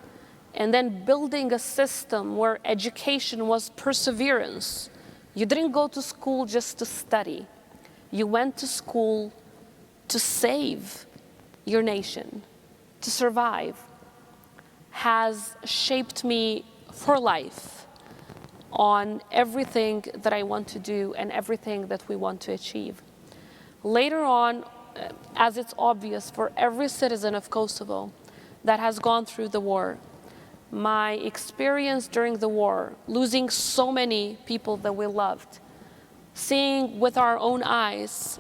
and then building a system where education was perseverance. You didn't go to school just to study. You went to school to save your nation, to survive, has shaped me for life on everything that I want to do and everything that we want to achieve. Later on, as it's obvious for every citizen of Kosovo that has gone through the war, my experience during the war, losing so many people that we loved, seeing with our own eyes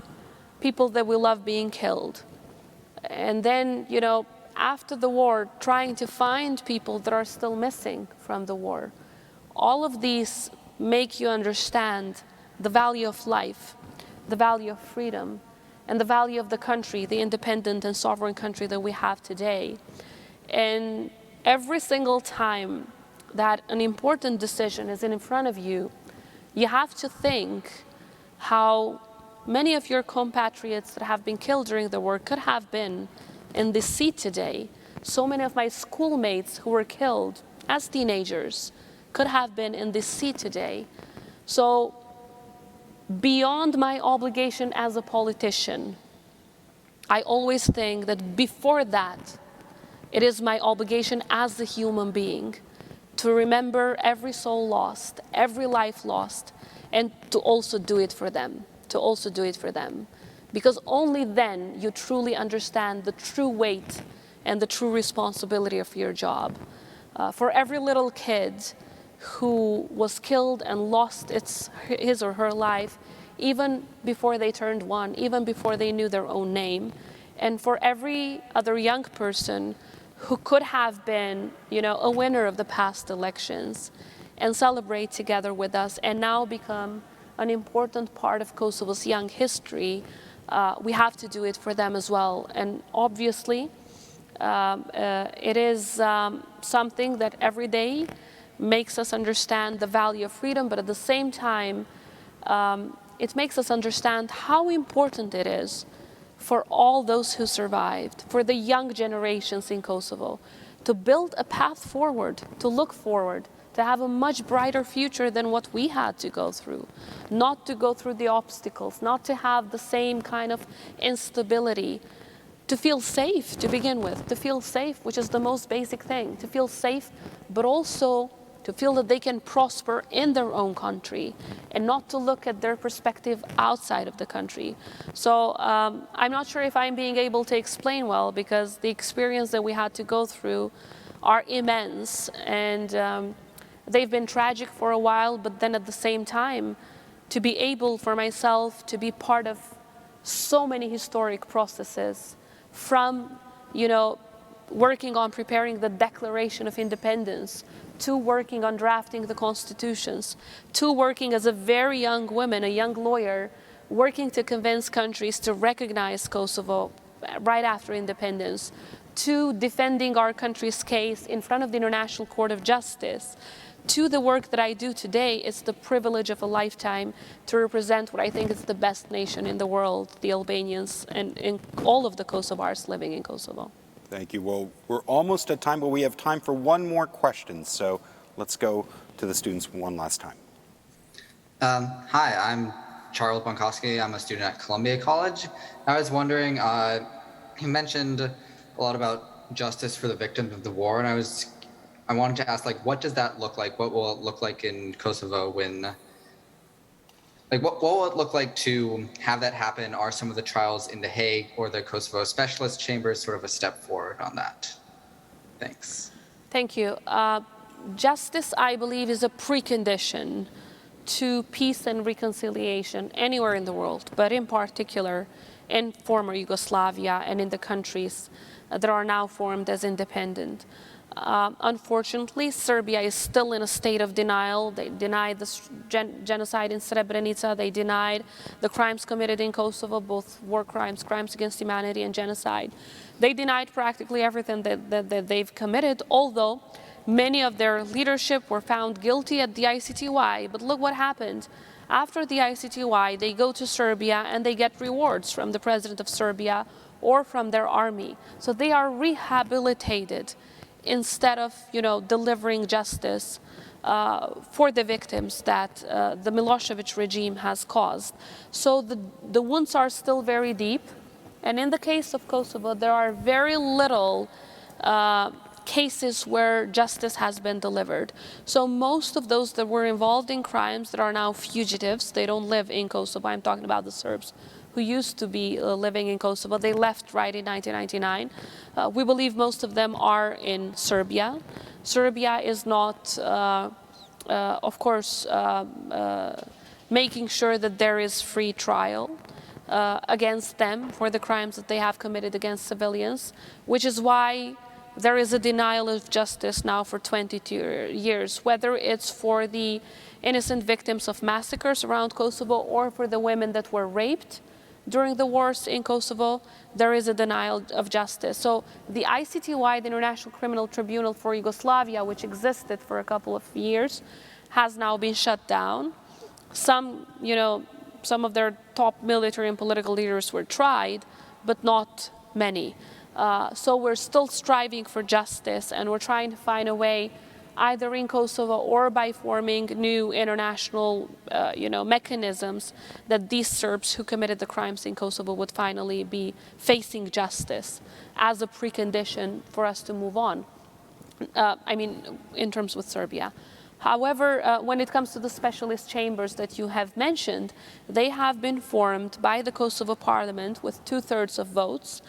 people that we love being killed, and then, after the war, trying to find people that are still missing from the war. All of these make you understand the value of life, the value of freedom, and the value of the country, the independent and sovereign country that we have today. And every single time that an important decision is in front of you, you have to think how many of your compatriots that have been killed during the war could have been in this seat today. So many of my schoolmates who were killed as teenagers could have been in this seat today. So beyond my obligation as a politician, I always think that before that, it is my obligation as a human being to remember every soul lost, every life lost, and to also do it for them. Because only then you truly understand the true weight and the true responsibility of your job. For every little kid who was killed and lost his or her life, even before they turned 1, even before they knew their own name, and for every other young person who could have been, a winner of the past elections and celebrate together with us and now become an important part of Kosovo's young history, we have to do it for them as well. And obviously, it is something that every day makes us understand the value of freedom, but at the same time, it makes us understand how important it is for all those who survived, for the young generations in Kosovo, to build a path forward, to look forward, to have a much brighter future than what we had to go through, not to go through the obstacles, not to have the same kind of instability, to feel safe to begin with, to feel safe, which is the most basic thing, to feel safe, but also to feel that they can prosper in their own country and not to look at their perspective outside of the country. So I'm not sure if I'm being able to explain well, because the experience that we had to go through are immense, and they've been tragic for a while, but then at the same time, to be able for myself to be part of so many historic processes, from, working on preparing the Declaration of Independence, to working on drafting the constitutions, to working as a very young woman, a young lawyer, working to convince countries to recognize Kosovo right after independence, to defending our country's case in front of the International Court of Justice, to the work that I do today. It's the privilege of a lifetime to represent what I think is the best nation in the world, the Albanians, and all of the Kosovars living in Kosovo. Thank you. Well, we're almost at time, but we have time for one more question. So let's go to the students one last time. Hi, I'm Charles Bonkowski. I'm a student at Columbia College. I was wondering, you mentioned a lot about justice for the victims of the war, and I wanted to ask, like, what does that look like? What will it look like in Kosovo when, like, what will it look like to have that happen? Are some of the trials in The Hague or the Kosovo Specialist Chambers sort of a step forward on that? Thanks. Thank you. Justice, I believe, is a precondition to peace and reconciliation anywhere in the world, but in particular in former Yugoslavia and in the countries that are now formed as independent. Unfortunately, Serbia is still in a state of denial. They denied the genocide in Srebrenica. They denied the crimes committed in Kosovo, both war crimes, crimes against humanity, and genocide. They denied practically everything that they've committed, although many of their leadership were found guilty at the ICTY. But look what happened. After the ICTY, they go to Serbia and they get rewards from the president of Serbia or from their army. So they are rehabilitated instead of, delivering justice for the victims that the Milosevic regime has caused. So the wounds are still very deep. And in the case of Kosovo, there are very little cases where justice has been delivered. So most of those that were involved in crimes that are now fugitives, they don't live in Kosovo. I'm talking about the Serbs who used to be living in Kosovo. They left right in 1999. We believe most of them are in Serbia. Serbia is not, of course, making sure that there is free trial against them for the crimes that they have committed against civilians, which is why there is a denial of justice now for 22 years, whether it's for the innocent victims of massacres around Kosovo or for the women that were raped during the wars in Kosovo. There is a denial of justice. So the ICTY, the International Criminal Tribunal for Yugoslavia, which existed for a couple of years, has now been shut down. Some of their top military and political leaders were tried, but not many. So we're still striving for justice, and we're trying to find a way, either in Kosovo or by forming new international, mechanisms, that these Serbs who committed the crimes in Kosovo would finally be facing justice as a precondition for us to move on. In terms with Serbia. However, when it comes to the specialist chambers that you have mentioned, they have been formed by the Kosovo Parliament with 2/3 of votes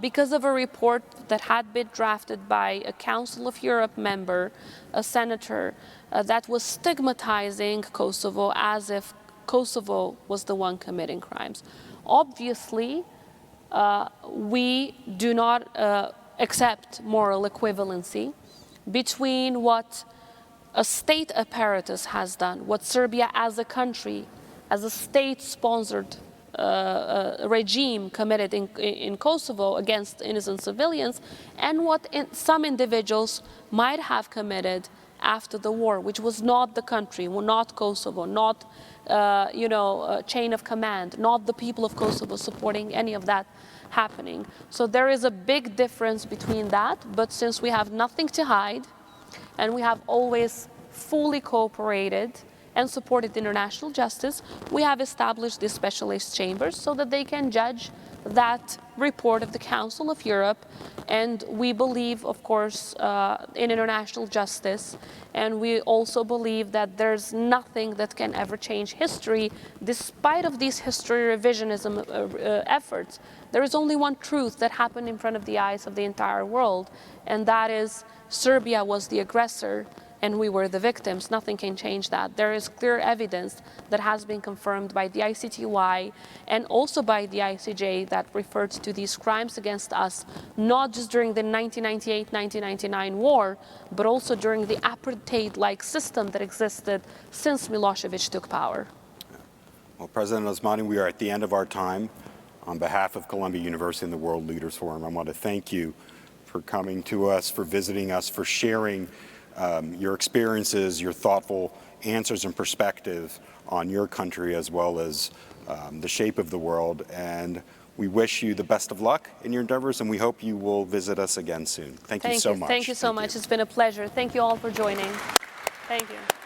because of a report that had been drafted by a Council of Europe member, a senator, that was stigmatizing Kosovo as if Kosovo was the one committing crimes. Obviously, we do not accept moral equivalency between what a state apparatus has done, what Serbia as a country, as a state-sponsored regime committed in Kosovo against innocent civilians, and what some individuals might have committed after the war, which was not the country, not Kosovo, not chain of command, not the people of Kosovo supporting any of that happening. So there is a big difference between that, but since we have nothing to hide, and we have always fully cooperated and supported international justice, we have established these specialist chambers so that they can judge that report of the Council of Europe. And we believe, of course, in international justice. And we also believe that there's nothing that can ever change history, despite of these history revisionism efforts. There is only one truth that happened in front of the eyes of the entire world, and that is Serbia was the aggressor and we were the victims. Nothing can change that. There is clear evidence that has been confirmed by the ICTY and also by the ICJ that referred to these crimes against us, not just during the 1998-1999 war, but also during the apartheid-like system that existed since Milosevic took power. Well, President Osmani, we are at the end of our time. On behalf of Columbia University and the World Leaders Forum, I want to thank you for coming to us, for visiting us, for sharing your experiences, your thoughtful answers and perspective on your country as well as the shape of the world. And we wish you the best of luck in your endeavors, and we hope you will visit us again soon. Thank you so much. Thank you so much. It's been a pleasure. Thank you all for joining. Thank you.